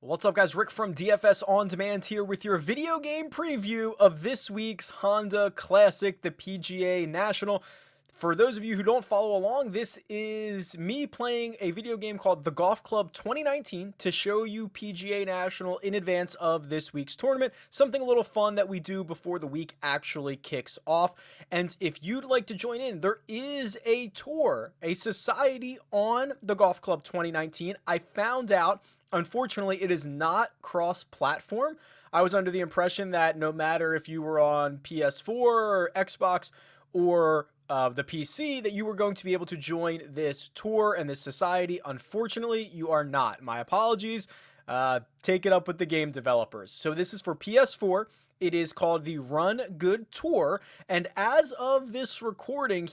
What's up, guys? Rick from DFS On Demand here with your video game preview of this week's Honda Classic, the PGA National. For those of you who don't follow along, this is me playing a video game called The Golf Club 2019 to show you PGA National in advance of this week's tournament. Something a little fun that we do before the week actually kicks off. And if you'd like to join in, there is a tour, a society on The Golf Club 2019. I found out, unfortunately, it is not cross-platform. I was under the impression that no matter if you were on PS4 or Xbox or the PC, that you were going to be able to join this tour and this society. Unfortunately, you are not. My apologies. Take it up with the game developers. So this is for PS4. It is called the Run Good Tour. And as of this recording,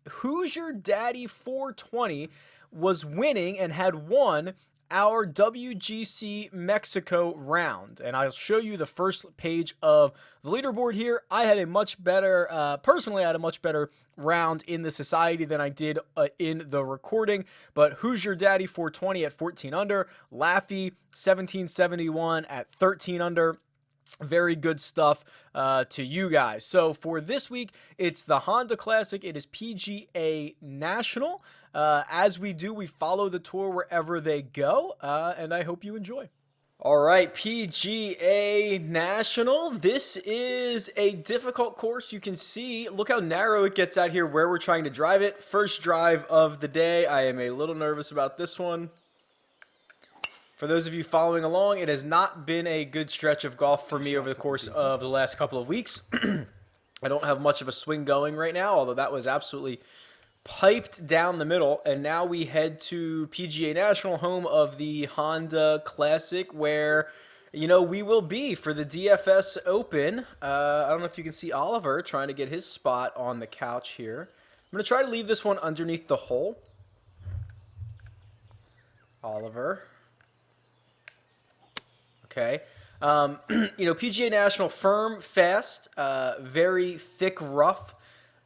Who's Your Daddy 420 was winning and had won our WGC Mexico round. And I'll show you the first page of the leaderboard here. I had a much better, personally, I had a much better round in the society than I did in the recording. But Who's Your Daddy 420 at 14 under, Laffy 1771 at 13 under. Very good stuff to you guys. So for this week, it's the Honda Classic. It is PGA National. As we do, we follow the tour wherever they go, and I hope you enjoy. All right, PGA National. This is a difficult course. You can see, look how narrow it gets out here where we're trying to drive it. First drive of the day. I am a little nervous about this one. For those of you following along, it has not been a good stretch of golf for me over the course of the last couple of weeks. I don't have much of a swing going right now, although that was absolutely piped down the middle. And now we head to PGA National, home of the Honda Classic, where, you know, we will be for the DFS Open. I don't know if you can see Oliver trying to get his spot on the couch here. I'm going to try to leave this one underneath the hole. Oliver. Okay. You know, PGA National, firm, fast, very thick rough.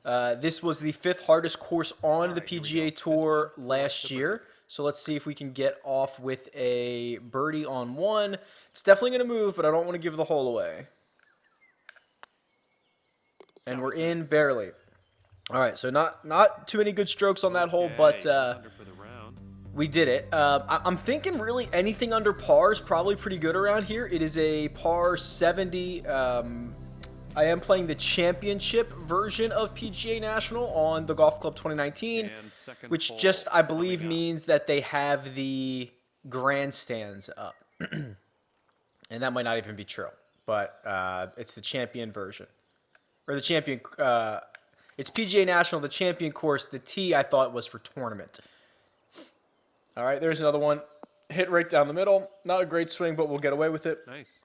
This was the 5th hardest course on the PGA Tour last year. So let's see if we can get off with a birdie on one. It's definitely going to move, but I don't want to give the hole away. And we're in barely. All right, so not too many good strokes on that hole, but we did it. I'm thinking really anything under par is probably pretty good around here. It is a par 70. I am playing the championship version of PGA National on the Golf Club 2019, which just, I believe, means that they have the grandstands up. And that might not even be true, but it's the champion version. Or the champion, it's PGA National, the champion course. The T, I thought, was for tournament. All right, there's another one. Hit right down the middle. Not a great swing, but we'll get away with it. Nice.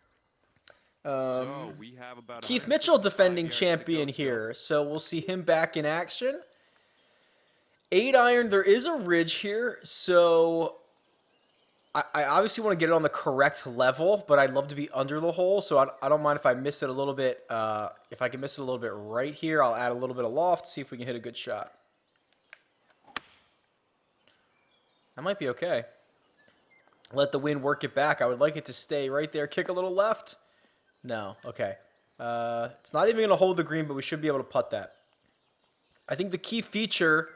So we have about Keith Mitchell, defending champion here, so we'll see him back in action. 8-iron, there is a ridge here, so I obviously want to get it on the correct level, but I'd love to be under the hole, so I don't mind if I miss it a little bit. If I can miss it a little bit right here, I'll add a little bit of loft, see if we can hit a good shot. That might be okay. Let the wind work it back. I would like it to stay right there. Kick a little left. No. Okay. It's not even going to hold the green, but we should be able to putt that. I think the key feature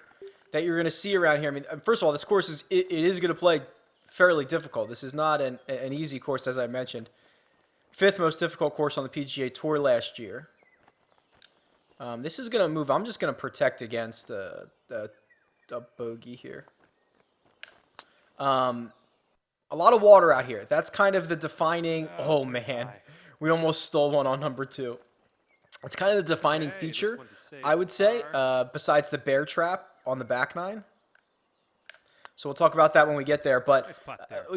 that you're going to see around here, I mean, first of all, this course is it is going to play fairly difficult. This is not an easy course, as I mentioned. 5th most difficult course on the PGA Tour last year. This is going to move. I'm just going to protect against a bogey here. A lot of water out here. That's kind of the defining. Oh man, we almost stole one on number 2. It's kind of the defining feature, I would say, besides the bear trap on the back 9. So we'll talk about that when we get there. But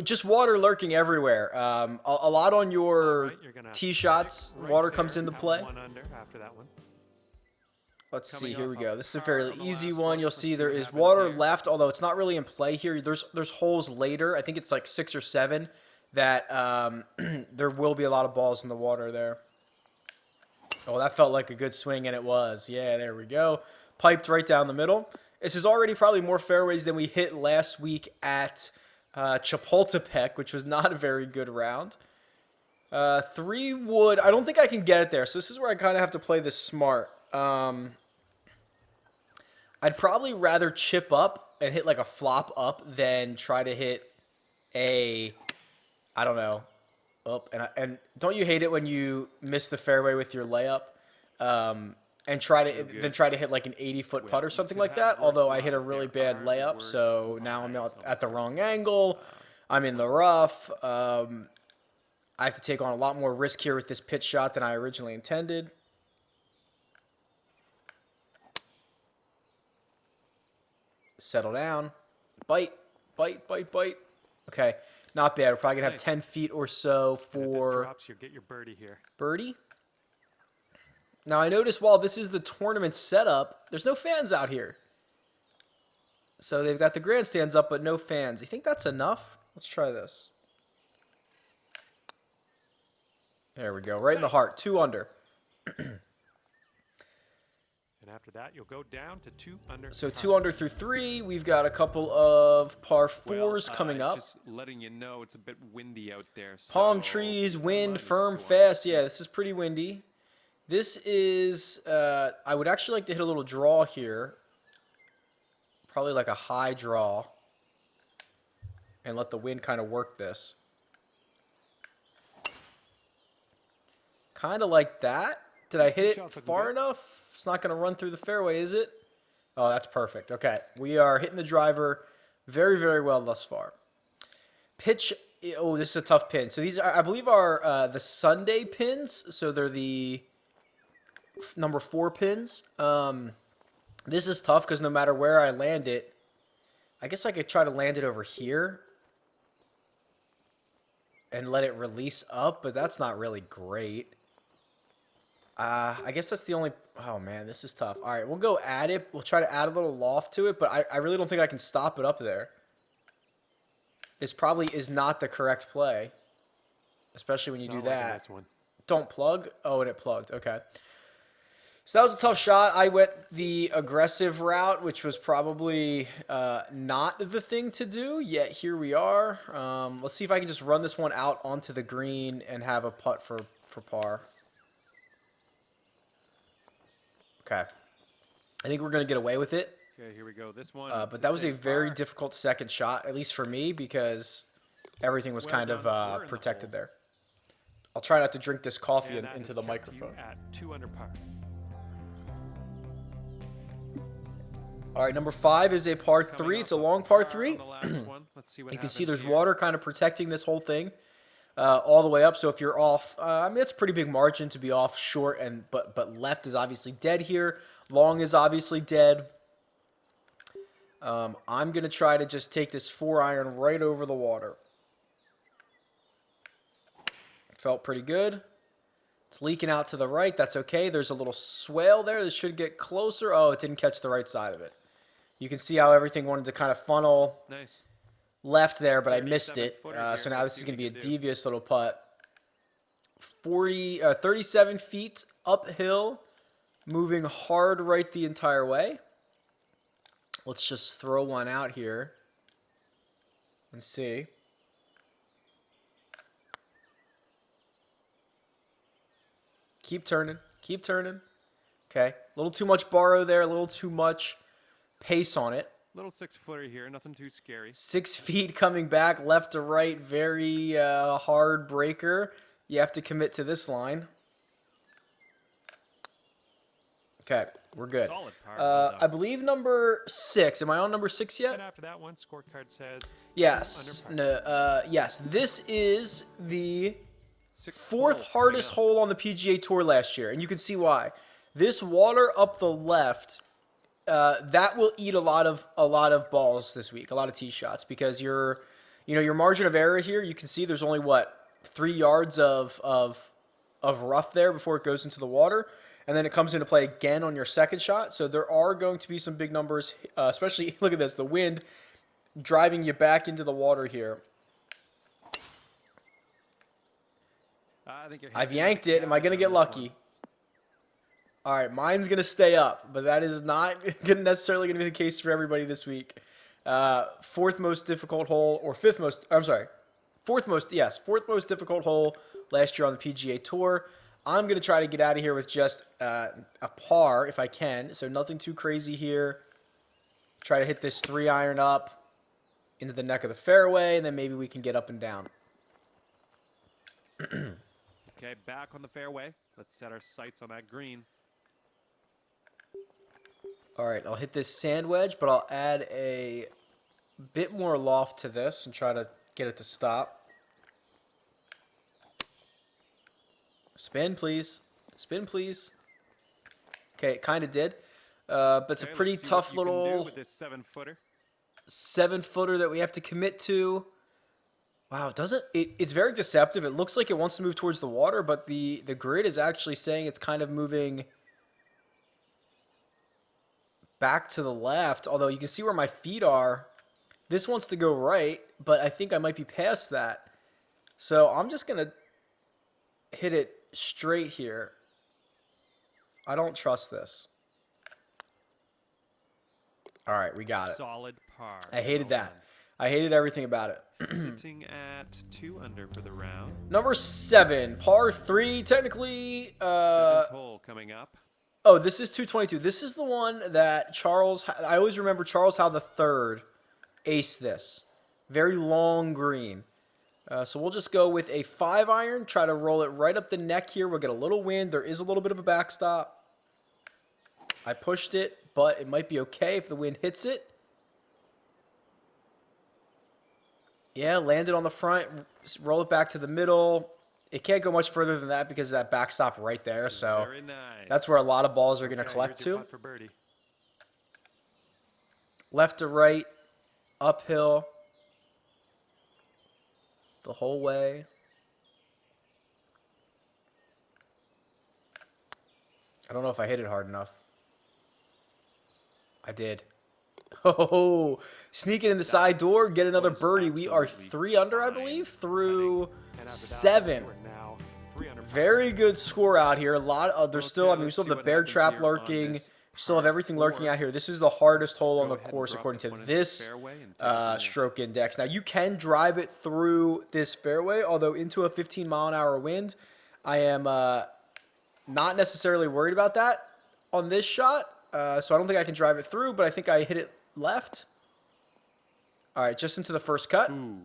just water lurking everywhere. A lot on your tee shots. Water comes into play. Let's see, here we go. This is a fairly easy one. You'll see there is water left, although it's not really in play here. There's holes later. I think it's like 6 or 7 that there will be a lot of balls in the water there. Oh, that felt like a good swing, and it was. Yeah, there we go. Piped right down the middle. This is already probably more fairways than we hit last week at Chapultepec, which was not a very good round. 3 wood. I don't think I can get it there, so this is where I kind of have to play this smart. I'd probably rather chip up and hit like a flop up than try to hit a, I don't know, up. And don't you hate it when you miss the fairway with your layup? And try to hit like an 80-foot putt or something like that. Although I hit a really bad layup, so now I'm at the wrong angle. I'm in the rough. I have to take on a lot more risk here with this pitch shot than I originally intended. Settle down. Bite, bite, bite, bite. Okay, not bad. We're probably gonna have 10 feet or so for if this drops, you'll get your birdie here. Birdie. Now, I noticed while this is the tournament setup, there's no fans out here. So they've got the grandstands up, but no fans. You think that's enough? Let's try this. There we go. Right in the heart. 2 under. And after that, you'll go down to 2 under. So 2 under through 3. We've got a couple of par 4s coming up. Just letting you know it's a bit windy out there. So Palm trees, wind, firm, fast. Yeah, this is pretty windy. This is, I would actually like to hit a little draw here. Probably like a high draw. And let the wind kind of work this. Kind of like that. Did I hit it far enough? It's not going to run through the fairway, is it? Oh, that's perfect. Okay, we are hitting the driver very, very well thus far. Pitch, oh, this is a tough pin. So these, I believe, are the Sunday pins. So they're the number 4 pins. This is tough because no matter where I land it, I guess I could try to land it over here and let it release up, but that's not really great. I guess that's the only, oh man, this is tough. All right, we'll go add it. We'll try to add a little loft to it, but I really don't think I can stop it up there. This probably is not the correct play, especially when you do that. This one. Don't plug. Oh, and it plugged. Okay. So that was a tough shot. I went the aggressive route, which was probably not the thing to do, yet here we are. Let's see if I can just run this one out onto the green and have a putt for par. Okay. I think we're going to get away with it. Okay, here we go. This one. But that was a very difficult second shot, at least for me, because everything was kind of protected there. I'll try not to drink this coffee into the microphone. At 2 under par. All right, number 5 is a par 3. It's a long par 3. You can see there's water kind of protecting this whole thing all the way up. So if you're off, I mean, it's a pretty big margin to be off short, but left is obviously dead here. Long is obviously dead. I'm going to try to just take this 4-iron right over the water. Felt pretty good. It's leaking out to the right. That's okay. There's a little swale there. This should get closer. Oh, it didn't catch the right side of it. You can see how everything wanted to kind of funnel left there, but I missed it. So now this is going to be a devious little putt. 37 feet uphill, moving hard right the entire way. Let's just throw one out here and see. Keep turning. Keep turning. Okay. A little too much borrow there. A little too much pace on it. Little 6-footer here. Nothing too scary. 6 feet coming back left to right. Very hard breaker. You have to commit to this line. Okay. We're good. Solid par. I believe number 6. Am I on number 6 yet? And after that one, scorecard says yes. No, yes. This is the 4th 4th hardest hole on the PGA Tour last year, and you can see why. This water up the left, that will eat a lot of balls this week, a lot of tee shots, because your margin of error here. You can see there's only 3 yards of rough there before it goes into the water, and then it comes into play again on your second shot. So there are going to be some big numbers, especially look at this, the wind driving you back into the water here. I've yanked it. Am I going to get lucky? All right, mine's going to stay up, but that is not necessarily going to be the case for everybody this week. Fourth most difficult hole, or fifth most, I'm sorry, fourth most difficult hole last year on the PGA Tour. I'm going to try to get out of here with just a par if I can, so nothing too crazy here. Try to hit this 3-iron up into the neck of the fairway, and then maybe we can get up and down. Okay, back on the fairway. Let's set our sights on that green. All right, I'll hit this sand wedge, but I'll add a bit more loft to this and try to get it to stop. Spin, please. Spin, please. Okay, it kind of did. But it's a pretty tough little with this 7-footer. 7-footer that we have to commit to. Wow, it's very deceptive. It looks like it wants to move towards the water, but the grid is actually saying it's kind of moving back to the left, although you can see where my feet are. This wants to go right, but I think I might be past that. So I'm just going to hit it straight here. I don't trust this. All right, we got it. Solid par. I hated Well that. done. I hated everything about it. Sitting at 2 under for the round. Number 7, par 3, technically. 7th hole coming up. Oh, this is 222. This is the one that I always remember Charles Howe III aced this. Very long green. So we'll just go with a 5-iron, try to roll it right up the neck here. We'll get a little wind. There is a little bit of a backstop. I pushed it, but it might be okay if the wind hits it. Yeah, landed on the front, roll it back to the middle. It can't go much further than that because of that backstop right there. So Very nice. that's where a lot of balls are going to Okay, collect here's your to. putt for birdie. Left to right, uphill, the whole way. I don't know if I hit it hard enough. I did. Oh, sneak it in the side door, get another was birdie. We are absolutely 3 under, I fine believe, through And after that, 7. we're now 3 under par. Very good score out here. A lot of there's still. I mean, we let's still see have the what bear happens trap here on lurking. this Still have par everything lurking 4. out here. This is the hardest hole on Go the ahead and course drop according this to one into the this fairway and take it from there. stroke index. Now you can drive it through this fairway, although into a 15-mile-an-hour wind. I am not necessarily worried about that on this shot, so I don't think I can drive it through. But I think I hit it left. All right, just into the first cut. Ooh.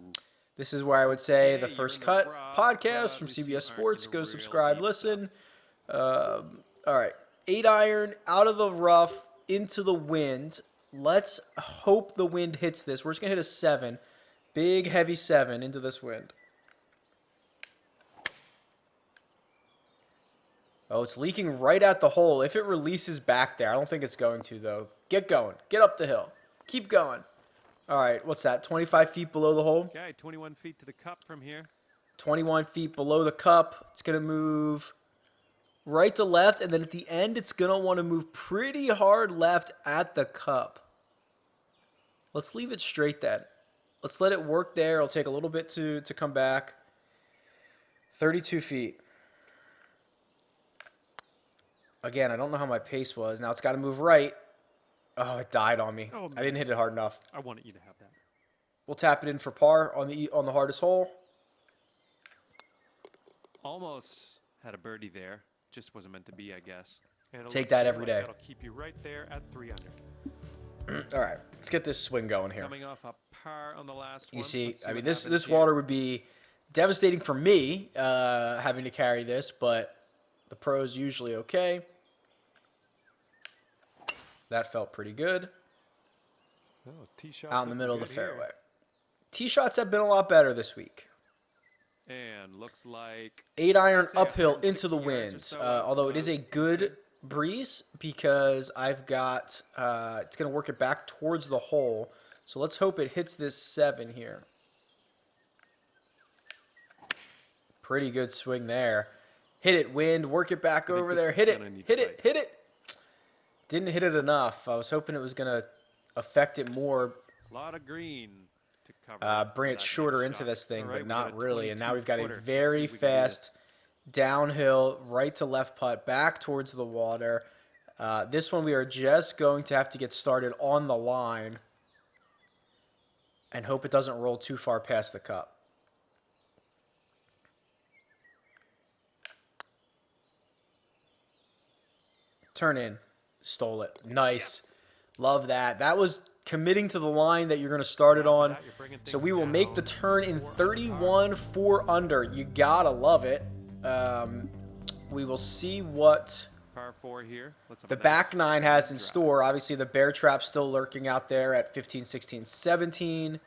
This is where I would say Okay, the you're First in the Cut rough, podcast but from at least you CBS aren't Sports. in Go real subscribe, deep listen. All right, 8-iron out of the rough into the wind. Let's hope the wind hits this. We're just gonna hit a 7, big heavy 7 into this wind. Oh, it's leaking right at the hole. If it releases back there, I don't think it's going to though. Get going. Get up the hill. Keep going. All right, what's that? 25 feet below the hole. Okay, 21 feet to the cup from here. 21 feet below the cup. It's going to move right to left, and then at the end, it's going to want to move pretty hard left at the cup. Let's leave it straight then. Let's let it work there. It'll take a little bit to come back. 32 feet. Again, I don't know how my pace was. Now it's got to move right. Oh, it died on me. Oh, I didn't hit it hard enough. I wanted you to have that. We'll tap it in for par on the hardest hole. Almost had a birdie there. Just wasn't meant to be, I guess. And it Take looks that like every day. That'll keep you right there at 3 under. All right, let's get this swing going here. Coming off a par on the last one. You see, Let's I mean, what this happens here. water would be devastating for me having to carry this, but the pros usually okay. That felt pretty good. Oh, tee shots Out in the looking middle of the good here. fairway. Tee shots have been a lot better this week. And looks like 8-iron I'd say uphill 160 into the yards or wind. so, Although it is a good breeze because I've got it's going to work it back towards the hole. So let's hope it hits this 7 here. Pretty good swing there. Hit it, wind. Work it back I think over this there. is Hit it. gonna need Hit to it. Hit it. Didn't hit it enough. I was hoping it was going to affect it more. a lot of green to cover. Bring for it that shorter next into shot. this thing, All right, but we got not really. And now we've got a 22-footer. Let's very see if we can do this. fast downhill, right to left putt, back towards the water. This one we are just going to have to get started on the line. and hope it doesn't roll too far past the cup. Turn in. Stole it. Nice. Yes. Love that. That was committing to the line that you're going to start it on. So we will make the turn in 31 4 under. You got to love it. We will see what Par 4 here. Let's have the a nice back nine has in drop. store. Obviously, the bear trap's still lurking out there at 15, 16, 17.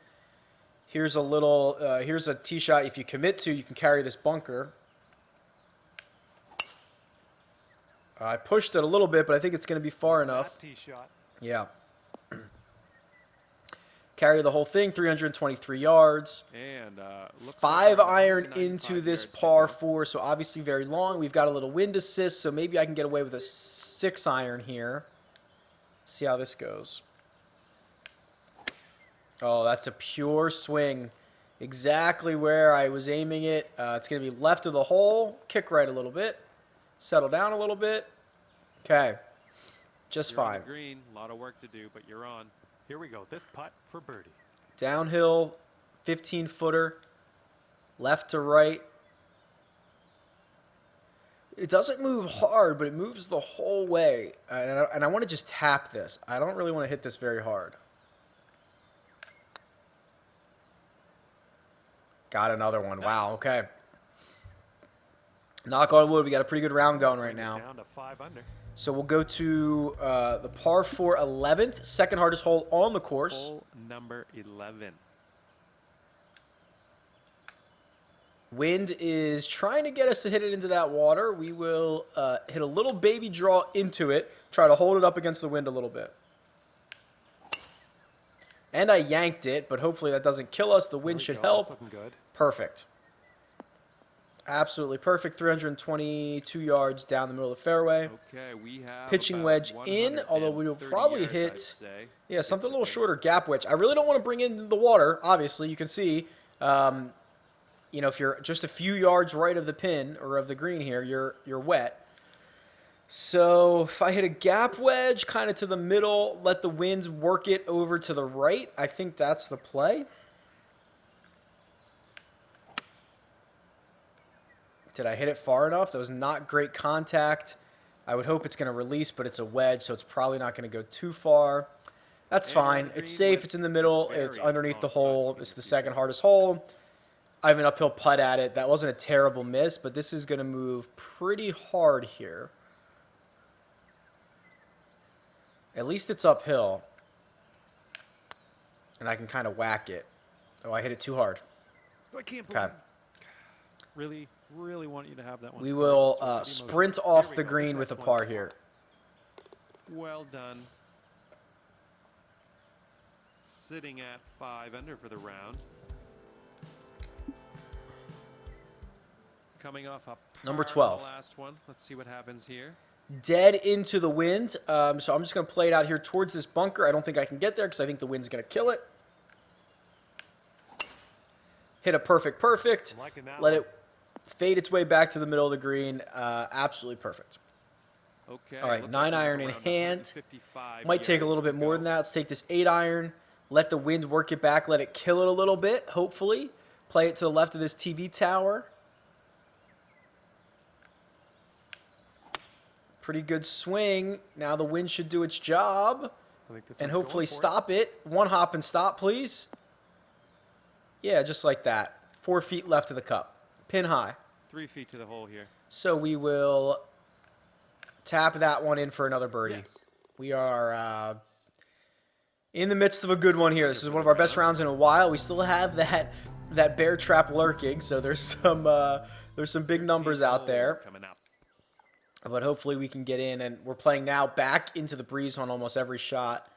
Here's a little, here's a tee shot. If you commit to, you can carry this bunker. I pushed it a little bit, but I think it's going to be far enough. Tee shot. Yeah. Carry the whole thing, 323 yards. And looks like 5 around iron 195 into this yards par to go. 4, so obviously very long. We've got a little wind assist, so maybe I can get away with a 6 iron here. See how this goes. Oh, that's a pure swing. Exactly where I was aiming it. It's going to be left of the hole. Kick right a little bit. Settle down a little bit. Okay. Just You're on fine. the green, a lot of work to do, but you're on. Here we go. This putt for birdie. Downhill, 15-footer. Left to right. It doesn't move hard, but it moves the whole way. And I want to just tap this. I don't really want to hit this very hard. Got another one. Wow, Nice. okay. Knock on wood, we got a pretty good round going right Bring it now. Down to 5 under. So we'll go to the par 4 11th, second hardest hole on the course. Hole number 11. Wind is trying to get us to hit it into that water. We will hit a little baby draw into it, try to hold it up against the wind a little bit. And I yanked it, but hopefully that doesn't kill us. The wind There we should go. help. That's looking good. Perfect. Absolutely perfect. 322 yards down the middle of the fairway. Okay, we have Pitching about wedge in, although we will 130 probably yards, hit- I'd say. Yeah, something a the little pin. shorter gap wedge. I really don't want to bring in the water, obviously. You can see, you know, if you're just a few yards right of the pin or of the green here, you're wet. So if I hit a gap wedge kind of to the middle, let the winds work it over to the right, I think that's the play. Did I hit it far enough? That was not great contact. I would hope it's going to release, but it's a wedge, so it's probably not going to go too far. That's And fine. the It's green safe. with It's in the middle. very It's underneath the long hole. putt It's the in the second future. hardest hole. I have an uphill putt at it. That wasn't a terrible miss, but this is going to move pretty hard here. At least it's uphill. And I can kind of whack it. Oh, I hit it too hard. I can't Okay. believe. Really want you to have that one. We covered. will So pretty sprint much- off Here we the go. green This with a next par one. here. Well done. Sitting at 5 under for the round. Coming off up. Number 12. Last one. Let's see what happens here. Dead into the wind. So I'm just going to play it out here towards this bunker. I don't think I can get there because I think the wind's going to kill it. Hit a perfect. I'm liking that Let one. it fade its way back to the middle of the green. Absolutely perfect. Okay. All right, looks 9 like we're iron in around hand. 155 Might take a yards little to bit more go. than that. Let's take this 8 iron. Let the wind work it back. Let it kill it a little bit, hopefully. Play it to the left of this TV tower. Pretty good swing. Now the wind should do its job. I think this And one's going hopefully for it. stop it. One hop and stop, please. Yeah, just like that. 4 feet left of the cup. Pin high. 3 feet to the hole here. So we will tap that one in for another birdie. Yes. We are in the midst of a good one here. This is one of our best rounds in a while. We still have that bear trap lurking, so there's some big numbers out there. Coming up. But hopefully we can get in, and we're playing now back into the breeze on almost every shot.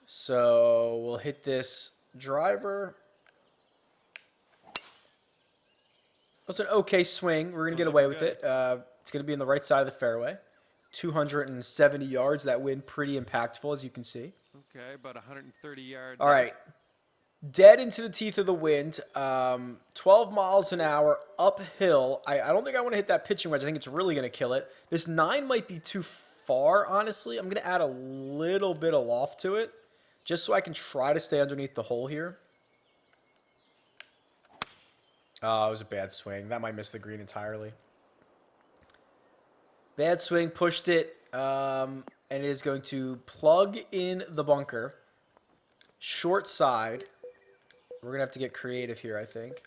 So we'll hit this driver. That's an okay swing. We're going to get Sounds away looking with it. It's going to be in the right side of the fairway. 270 yards. That wind pretty impactful, as you can see. Okay, about 130 yards. All right. Dead into the teeth of the wind. 12 miles an hour uphill. I don't think I want to hit that pitching wedge. I think it's really going to kill it. This 9 might be too far, honestly. I'm going to add a little bit of loft to it just so I can try to stay underneath the hole here. Oh, it was a bad swing. That might miss the green entirely. Bad swing, pushed it, and it is going to plug in the bunker. Short side. We're going to have to get creative here, I think.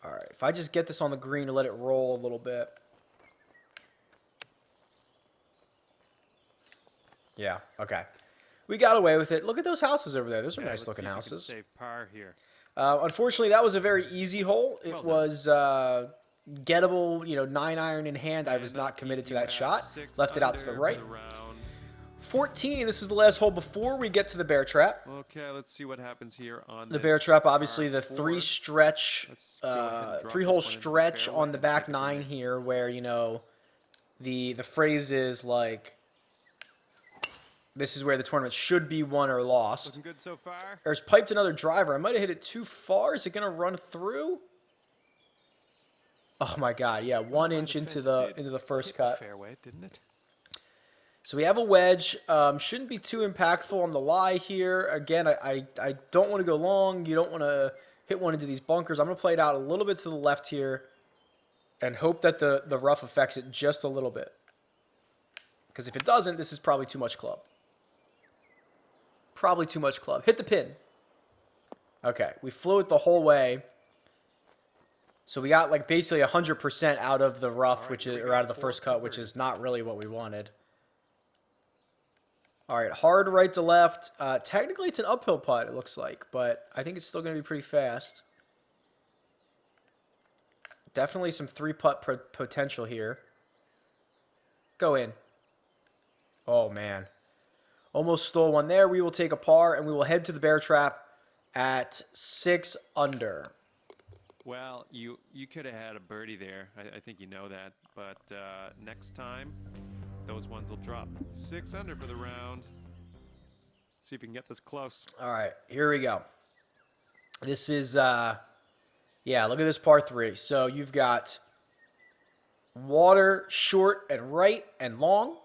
All right, if I just get this on the green and let it roll a little bit. Yeah, okay. We got away with it. Look at those houses over there. Those are nice looking houses. Save par here. Unfortunately, that was a very easy hole. It Well done. was gettable, 9-iron in hand. I was not committed to that shot. Left it out to the right. 14, this is the last hole before we get to the bear trap. Okay, let's see what happens here on The bear trap, obviously par the four. three-hole stretch on the back nine here where, the phrase is like, this is where the tournament should be won or lost. Looking good so far. There's piped another driver. I might have hit it too far. Is it going to run through? Oh my God! Yeah, 1 inch into the first cut. Fairway, didn't it? So we have a wedge. Shouldn't be too impactful on the lie here. Again, I don't want to go long. You don't want to hit one into these bunkers. I'm going to play it out a little bit to the left here, and hope that the rough affects it just a little bit. Because if it doesn't, this is probably too much club. Probably too much club. Hit the pin. Okay, we flew it the whole way. So we got like basically 100% out of the rough, which is, or out of the first cut, which is not really what we wanted. All right, hard right to left. Technically, it's an uphill putt, it looks like, but I think it's still going to be pretty fast. Definitely some three-putt potential here. Go in. Oh, man. Almost stole one there. We will take a par, and we will head to the bear trap at 6 under. Well, you could have had a birdie there. I think you know that. But next time, those ones will drop. 6 under for the round. See if we can get this close. All right, here we go. This is, yeah, look at this par 3. So you've got water short and right and long.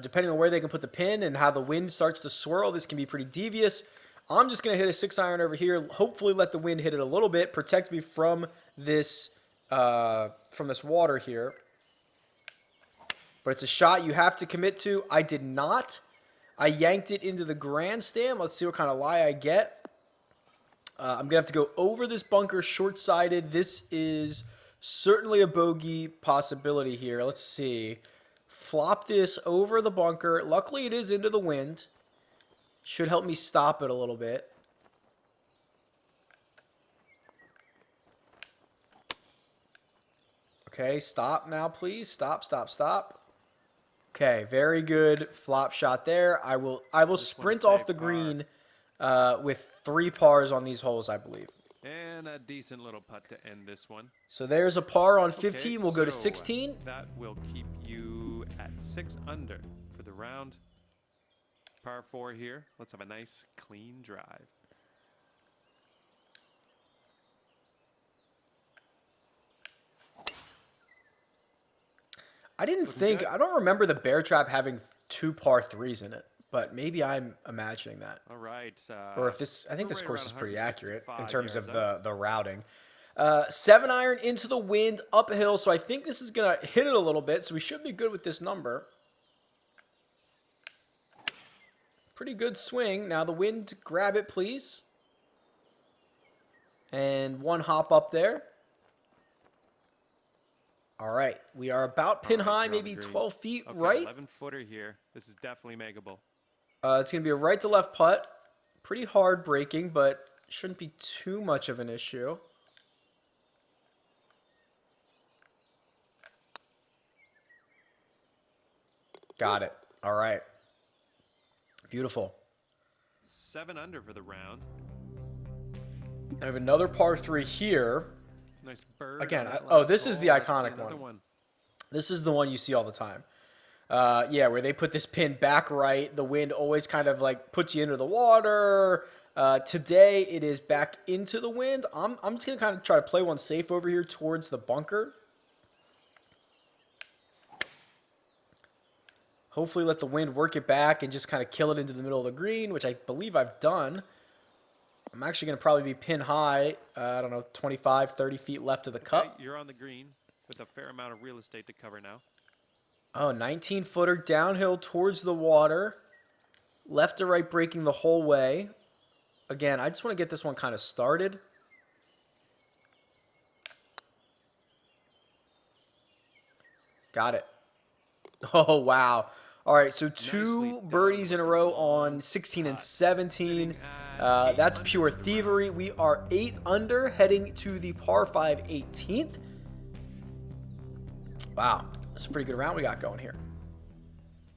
Depending on where they can put the pin and how the wind starts to swirl, this can be pretty devious. I'm just going to hit a 6-iron over here, hopefully let the wind hit it a little bit, protect me from this water here. But it's a shot you have to commit to. I did not. I yanked it into the grandstand. Let's see what kind of lie I get. I'm going to have to go over this bunker short-sided. This is certainly a bogey possibility here. Let's see. Flop this over the bunker. Luckily, it is into the wind. Should help me stop it a little bit. Okay, stop now, please. Stop, stop, stop. Okay, very good flop shot there. I will sprint off the green with 3 pars on these holes, I believe. And a decent little putt to end this one. So there's a par on 15. Okay, We'll go to so 16. That will keep you at 6 under for the round. Par 4 here. Let's have a nice clean drive. I don't remember the bear trap having 2 par 3s in it, but maybe I'm imagining that. All right. Or if this, I think this right course around is pretty accurate in 165 terms of yards the routing. 7-iron into the wind, uphill, so I think this is going to hit it a little bit, so we should be good with this number. Pretty good swing. Now the wind, grab it, please. And 1 hop up there. All right, we are about pin high, maybe 12 feet okay, right. 11-footer here. This is definitely makeable. It's going to be a right to left putt. Pretty hard breaking, but shouldn't be too much of an issue. Got it. All right. Beautiful. 7 under for the round. I have another par 3 here. Nice bird. Again, on that oh, last this is hole. the Let's see iconic another one. This is the one you see all the time. Yeah, where they put this pin back right. The wind always kind of like puts you into the water. Today it is back into the wind. I'm just going to kind of try to play one safe over here towards the bunker. Hopefully let the wind work it back and just kind of kill it into the middle of the green, which I believe I've done. I'm actually going to probably be pin high. I don't know, 25, 30 feet left of the cup. You're on the green with a fair amount of real estate to cover now. Oh, 19-footer downhill towards the water. Left to right breaking the whole way. Again, I just want to get this one kind of started. Got it. Oh, wow. All right, so two birdies in a row on 16 and 17. That's pure thievery. We are 8 under, heading to the par 5 18th. Wow, that's a pretty good round we got going here.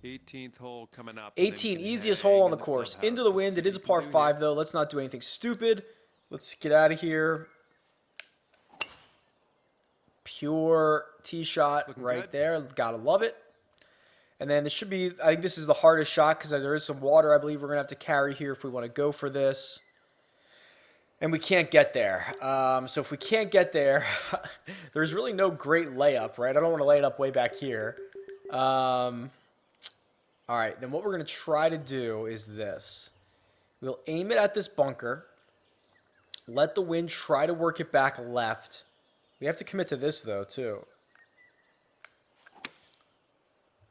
18th hole coming up. 18, easiest hole on the course. Into the wind. It is a par 5, though. Let's not do anything stupid. Let's get out of here. Pure tee shot right there. Gotta love it. And then this should be, I think this is the hardest shot because there is some water I believe we're going to have to carry here if we want to go for this. And we can't get there. So if we can't get there, there's really no great layup, right? I don't want to lay it up way back here. All right, then what we're going to try to do is this. We'll aim it at this bunker. Let the wind try to work it back left. We have to commit to this, though, too.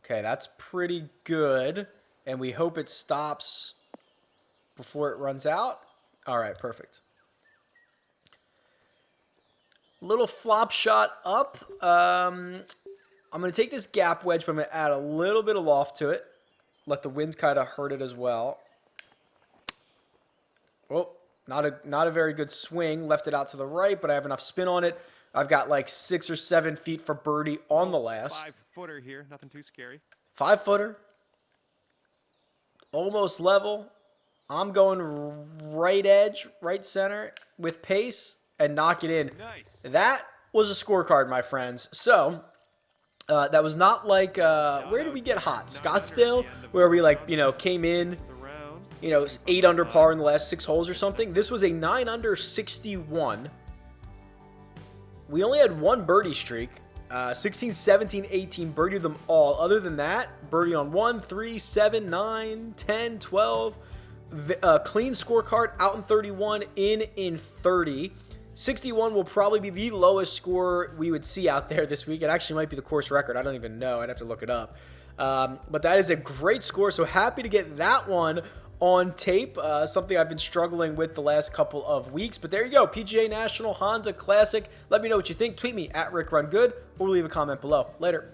Okay, that's pretty good. And we hope it stops before it runs out. All right, perfect. Little flop shot up. I'm going to take this gap wedge, but I'm going to add a little bit of loft to it. Let the wind kind of hurt it as well. Oh, not a very good swing. Left it out to the right, but I have enough spin on it. I've got like 6 or 7 feet for birdie on the last. 5-footer here, nothing too scary. 5-footer. Almost level. I'm going right edge, right center with pace and knock it in. Nice. That was a scorecard, my friends. So that was not like, where did we get hot? Scottsdale, where we like, came in, 8 under par in the last 6 holes or something. This was a 9 under 61. We only had 1 birdie streak. 16, 17, 18, birdied them all. Other than that, birdie on 1, 3, 7, 9, 10, 12. Clean scorecard, out in 31, in 30. 61 will probably be the lowest score we would see out there this week. It actually might be the course record. I don't even know. I'd have to look it up. But that is a great score. So happy to get that one on tape. Something I've been struggling with the last couple of weeks. But there you go. PGA National Honda Classic. Let me know what you think. Tweet me at RickRunGood or leave a comment below. Later.